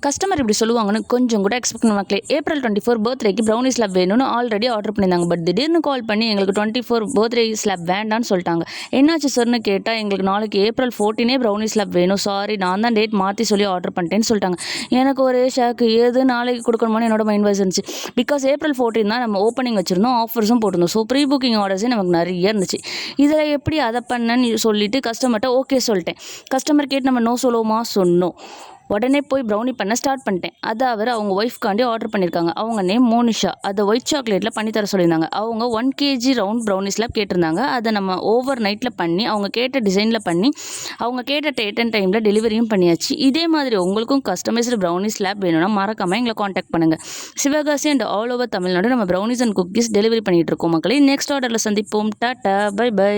Customer இப்படி சொல்லுவாங்கன்னு கொஞ்சம் கூட எக்ஸ்பெக்ட் பண்ண மக்களே. ஏப்ரல் 24 பர்த்டேக்கு ப்ரௌனி ஸ்லாப் வேணும்னு ஆல்ரெடி ஆர்டர் பண்ணியிருந்தாங்க. பட் திடீர்னு கால் பண்ணி எங்களுக்கு 24 பர்த்டே ஸ்லாப் வேண்டான்னு சொல்லிட்டாங்க. என்னாச்சு சார்னு கேட்டால் எங்களுக்கு நாளைக்கு ஏப்ரல் 14 ப்ரௌனி ஸ்லாப் வேணும், சாரி நான் தான் டேட் மாற்றி சொல்லி ஆர்டர் பண்ணிட்டேன்னு சொல்லிட்டாங்க. எனக்கு ஒரே ஷாக்கு. ஏது நாளைக்கு கொடுக்கணுமான்னு என்னோட மைண்ட் வாய்ஸ் இருந்துச்சு. பிகாஸ் ஏப்ரல் 14 தான் நம்ம ஓப்பனிங் வச்சிருந்தோம், ஆஃபர்ஸும் போட்டிருந்தோம். ஸோ ப்ரீ புக்கிங் ஆர்டர்ஸே நமக்கு நிறைய இருந்துச்சு. இதில் எப்படி அதை பண்ணேன்னு சொல்லிட்டு கஸ்டமர்கிட்ட ஓகே சொல்லிட்டேன். கஸ்டமர் கேட்டு நம்ம நோ சொல்லுவோமா? சொன்னோம். உடனே போய் ப்ரௌனி பண்ண ஸ்டார்ட் பண்ணிட்டேன். அதை அவங்க ஒய்ஃப்காண்டி ஆர்டர் பண்ணியிருக்காங்க. அவங்க நேம் மோனிஷா. அதை ஒயிட் சாக்லேட்டில் பண்ணித்தர சொல்லியிருந்தாங்க. அவங்க 1 kg ரவுண்ட் ப்ரௌனிஸில் கேட்டிருந்தாங்க. அதை நம்ம ஓவர் நைட்டில் பண்ணி அவங்க கேட்ட டிசைனில் பண்ணி அவங்க கேட்ட டேட் அண்ட் டைமில் டெலிவரியும் பண்ணியாச்சு. இதே மாதிரி உங்களுக்கும் கஸ்டமைஸ்டு ப்ரௌனி ஸ்லாப் வேணும்னா மறக்காமல் எங்களை காண்டாக்ட் பண்ணுங்கள். Sivakasi and all over Tamil Nadu நம்ம ப்ரௌனிஸ் அண்ட் குக்கீஸ் டெலிவரி பண்ணிகிட்டு இருக்கோம் மக்களே. நெக்ஸ்ட் ஆர்டரில் சந்திப்போம். Tata, bye by.